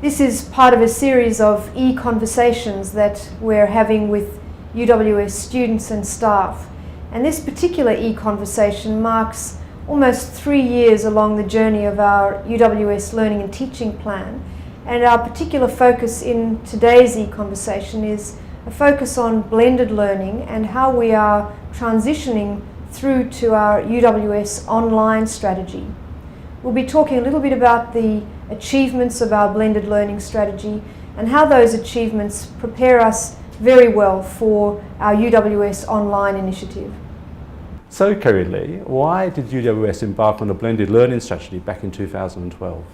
This is part of a series of e-conversations that we're having with UWS students and staff. And this particular e-conversation marks almost 3 years along the journey of our UWS Learning and Teaching Plan. And our particular focus in today's e-conversation is a focus on blended learning and how we are transitioning through to our UWS Online Strategy. We'll be talking a little bit about the achievements of our blended learning strategy and how those achievements prepare us very well for our UWS Online initiative. So Kerri-Lee, why did UWS embark on a blended learning strategy back in 2012?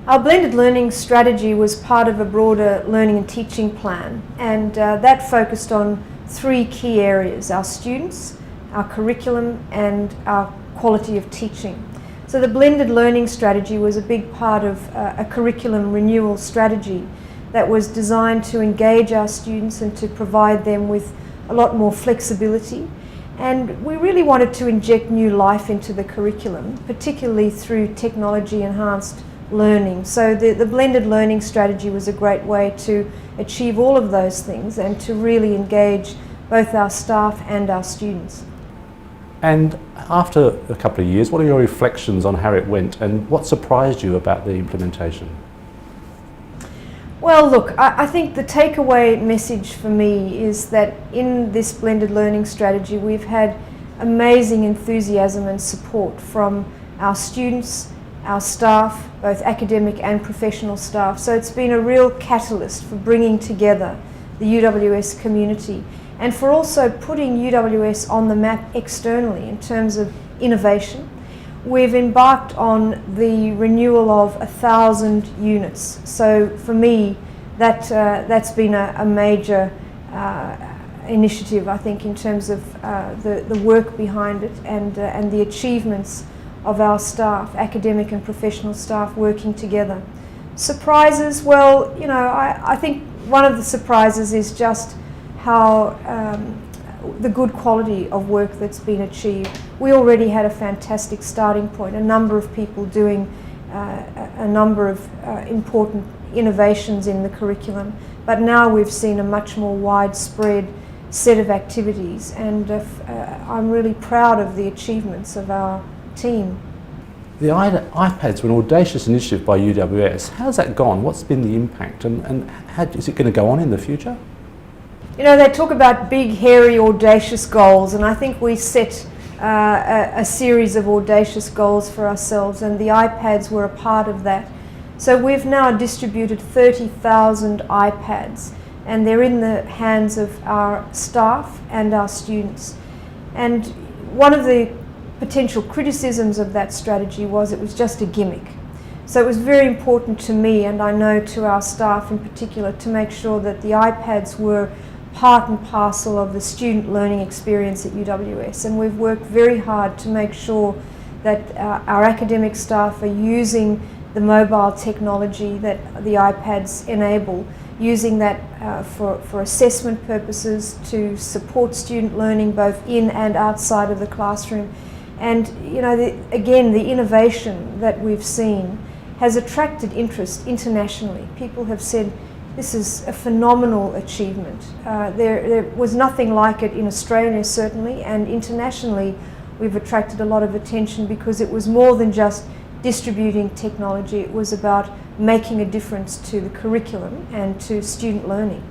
Our blended learning strategy was part of a broader learning and teaching plan, and that focused on 3 key areas: our students, our curriculum, and our quality of teaching. So the blended learning strategy was a big part of a curriculum renewal strategy that was designed to engage our students and to provide them with a lot more flexibility. And we really wanted to inject new life into the curriculum, particularly through technology-enhanced learning. So the blended learning strategy was a great way to achieve all of those things and to really engage both our staff and our students. And after a couple of years, what are your reflections on how it went and what surprised you about the implementation? Well, look, I think the takeaway message for me is that in this blended learning strategy, we've had amazing enthusiasm and support from our students, our staff, both academic and professional staff. So it's been a real catalyst for bringing together the UWS community and for also putting UWS on the map externally in terms of innovation. We've embarked on the renewal of 1,000 units. So for me, that's been a major initiative, I think, in terms of the work behind it and the achievements of our staff, academic and professional staff working together. Surprises, well, you know, I think one of the surprises is just how the good quality of work that's been achieved. We already had a fantastic starting point, a number of people doing a number of important innovations in the curriculum, but now we've seen a much more widespread set of activities, and I'm really proud of the achievements of our team. The iPads were an audacious initiative by UWS. How's that gone? What's been the impact, and how is it going to go on in the future? You know, they talk about big, hairy, audacious goals, and I think we set a series of audacious goals for ourselves, and the iPads were a part of that. So we've now distributed 30,000 iPads, and they're in the hands of our staff and our students. And one of the potential criticisms of that strategy was it was just a gimmick. So it was very important to me, and I know to our staff in particular, to make sure that the iPads were part and parcel of the student learning experience at UWS, and we've worked very hard to make sure that our academic staff are using the mobile technology that the iPads enable, using that for assessment purposes to support student learning both in and outside of the classroom. And you know, again, the innovation that we've seen has attracted interest internationally. People have said, this is a phenomenal achievement. There was nothing like it in Australia, certainly, and internationally we've attracted a lot of attention because it was more than just distributing technology. It was about making a difference to the curriculum and to student learning.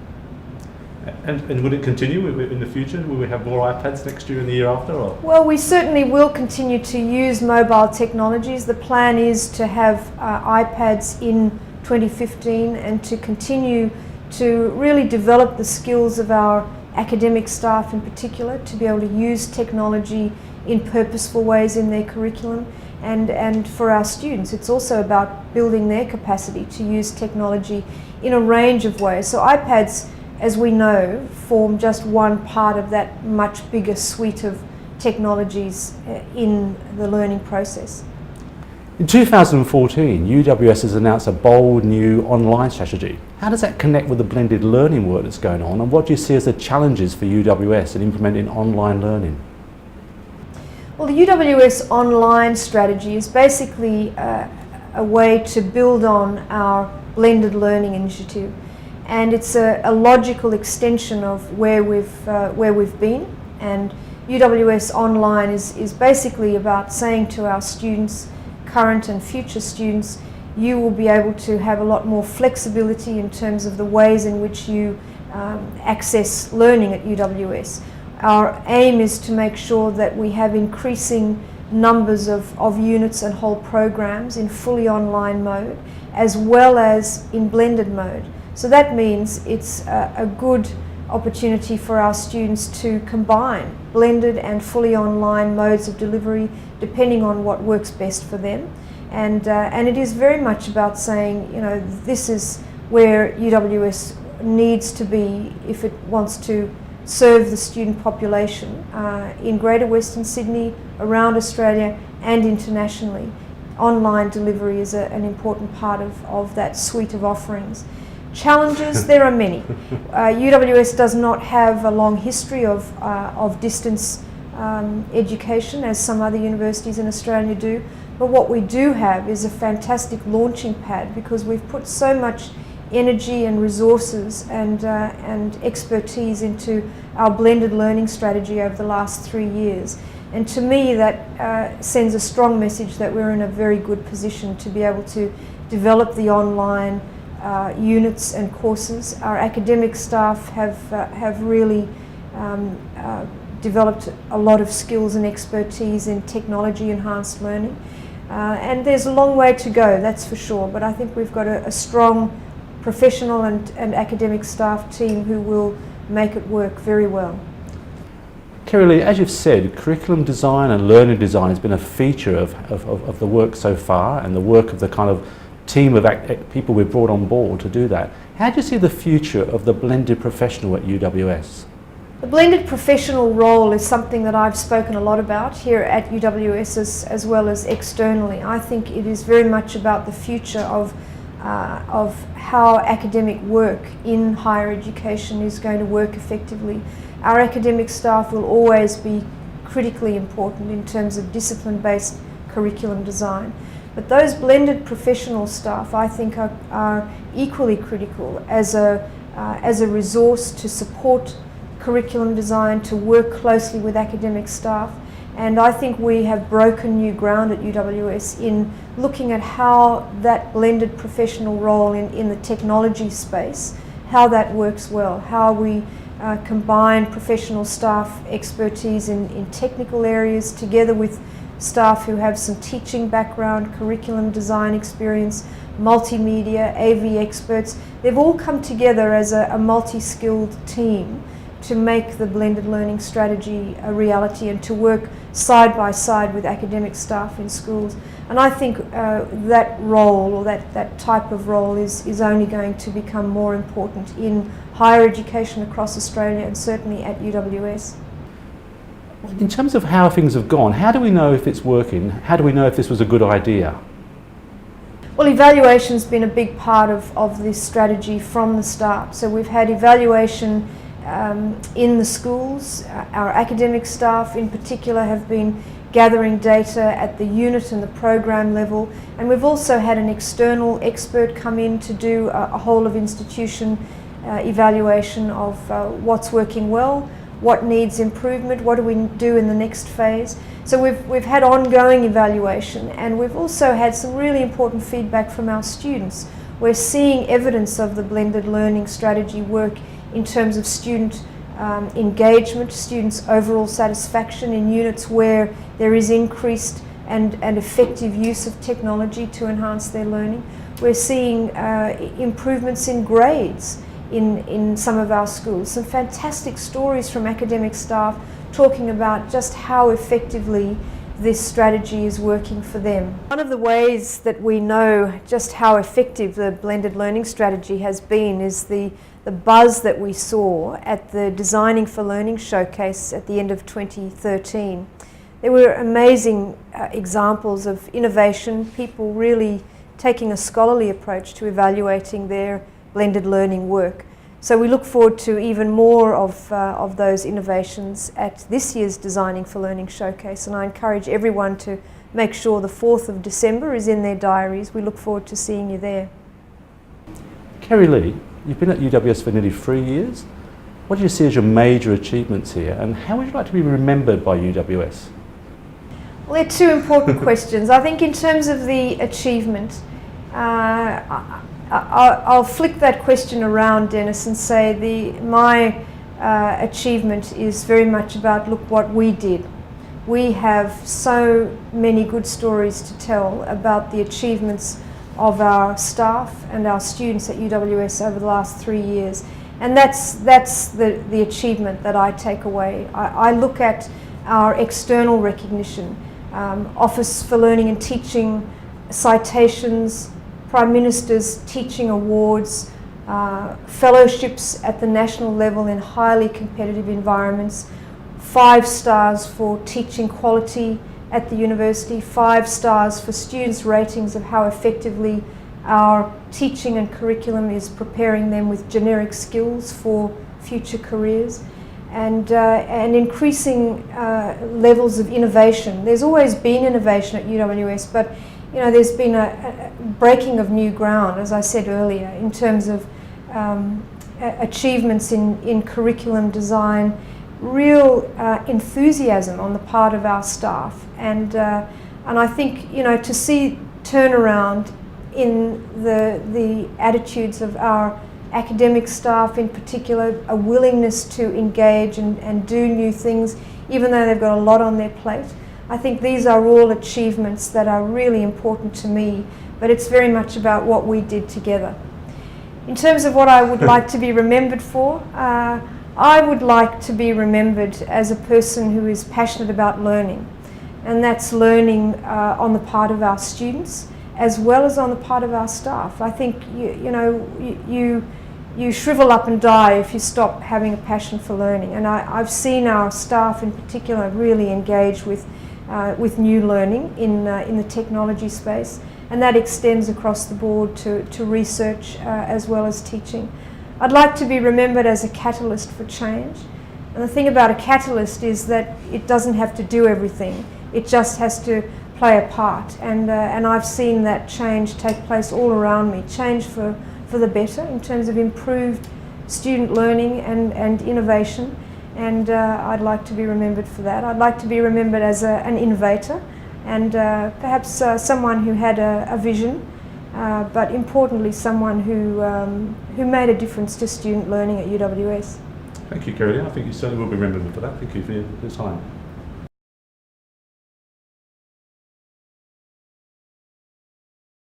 And would it continue in the future? Will we have more iPads next year and the year after? Or? Well, we certainly will continue to use mobile technologies. The plan is to have iPads in 2015 and to continue to really develop the skills of our academic staff in particular to be able to use technology in purposeful ways in their curriculum, and for our students it's also about building their capacity to use technology in a range of ways. So iPads, as we know, form just one part of that much bigger suite of technologies in the learning process. In 2014, UWS has announced a bold new online strategy. How does that connect with the blended learning work that's going on, and what do you see as the challenges for UWS in implementing online learning? Well, the UWS Online Strategy is basically a way to build on our blended learning initiative, and it's a logical extension of where we've been. And UWS Online is basically about saying to our students, current and future students, you will be able to have a lot more flexibility in terms of the ways in which you access learning at UWS. Our aim is to make sure that we have increasing numbers of units and whole programs in fully online mode, as well as in blended mode. So that means it's a good opportunity for our students to combine blended and fully online modes of delivery, depending on what works best for them. And it is very much about saying, you know, this is where UWS needs to be if it wants to serve the student population in Greater Western Sydney, around Australia and internationally. Online delivery is an important part of that suite of offerings. Challenges, there are many. UWS does not have a long history of distance education as some other universities in Australia do, but what we do have is a fantastic launching pad, because we've put so much energy and resources and expertise into our blended learning strategy over the last 3 years. And to me that sends a strong message that we're in a very good position to be able to develop the online units and courses. Our academic staff have really developed a lot of skills and expertise in technology enhanced learning. And there's a long way to go, that's for sure, but I think we've got a strong professional and academic staff team who will make it work very well. Kerri-Lee, as you've said, curriculum design and learning design has been a feature of the work so far, and the work of the kind of team of people we've brought on board to do that. How do you see the future of the blended professional at UWS? The blended professional role is something that I've spoken a lot about here at UWS as well as externally. I think it is very much about the future of how academic work in higher education is going to work effectively. Our academic staff will always be critically important in terms of discipline-based curriculum design. But those blended professional staff, I think, are equally critical as a resource to support curriculum design, to work closely with academic staff. And I think we have broken new ground at UWS in looking at how that blended professional role in the technology space, how that works well, how we combine professional staff expertise in technical areas together with staff who have some teaching background, curriculum design experience, multimedia, AV experts. They've all come together as a multi-skilled team to make the blended learning strategy a reality and to work side by side with academic staff in schools. And I think that role, or that type of role, is only going to become more important in higher education across Australia and certainly at UWS. In terms of how things have gone, how do we know if it's working? How do we know if this was a good idea? Well, evaluation's been a big part of this strategy from the start. So we've had evaluation in the schools. Our academic staff in particular have been gathering data at the unit and the program level, and we've also had an external expert come in to do a whole of institution evaluation of what's working well, what needs improvement, what do we do in the next phase. So we've had ongoing evaluation, and we've also had some really important feedback from our students. We're seeing evidence of the blended learning strategy work in terms of student engagement, students' overall satisfaction in units where there is increased and effective use of technology to enhance their learning. We're seeing improvements in grades in some of our schools. Some fantastic stories from academic staff talking about just how effectively this strategy is working for them. One of the ways that we know just how effective the blended learning strategy has been is the buzz that we saw at the Designing for Learning showcase at the end of 2013. There were amazing examples of innovation, people really taking a scholarly approach to evaluating their blended learning work. So we look forward to even more of those innovations at this year's Designing for Learning Showcase, and I encourage everyone to make sure the 4th of December is in their diaries. We look forward to seeing you there. Kerri-Lee, you've been at UWS for nearly 3 years. What do you see as your major achievements here, and how would you like to be remembered by UWS? Well, they're two important questions. I think in terms of the achievement, I'll flick that question around, Dennis, and say my achievement is very much about, look what we did. We have so many good stories to tell about the achievements of our staff and our students at UWS over the last 3 years. And that's the achievement that I take away. I look at our external recognition, Office for Learning and Teaching, citations, Prime Minister's teaching awards, fellowships at the national level in highly competitive environments, 5 stars for teaching quality at the university, 5 stars for students' ratings of how effectively our teaching and curriculum is preparing them with generic skills for future careers, and increasing levels of innovation. There's always been innovation at UWS, but there's been a breaking of new ground, as I said earlier, in terms of achievements in curriculum design, real enthusiasm on the part of our staff, and I think to see turnaround in the attitudes of our academic staff in particular, a willingness to engage and do new things, even though they've got a lot on their plate. I think these are all achievements that are really important to me, but it's very much about what we did together. In terms of what I would like to be remembered for, I would like to be remembered as a person who is passionate about learning, and that's learning on the part of our students as well as on the part of our staff. I think you shrivel up and die if you stop having a passion for learning, and I've seen our staff in particular really engage with new learning in the technology space, and that extends across the board to research as well as teaching. I'd like to be remembered as a catalyst for change, and the thing about a catalyst is that it doesn't have to do everything, it just has to play a part, and I've seen that change take place all around me, change for the better in terms of improved student learning and innovation, and I'd like to be remembered for that. I'd like to be remembered as an innovator, and perhaps someone who had a vision, but importantly someone who made a difference to student learning at UWS. Thank you, Kerri-Lee. I think you certainly will be remembered for that. Thank you for your time.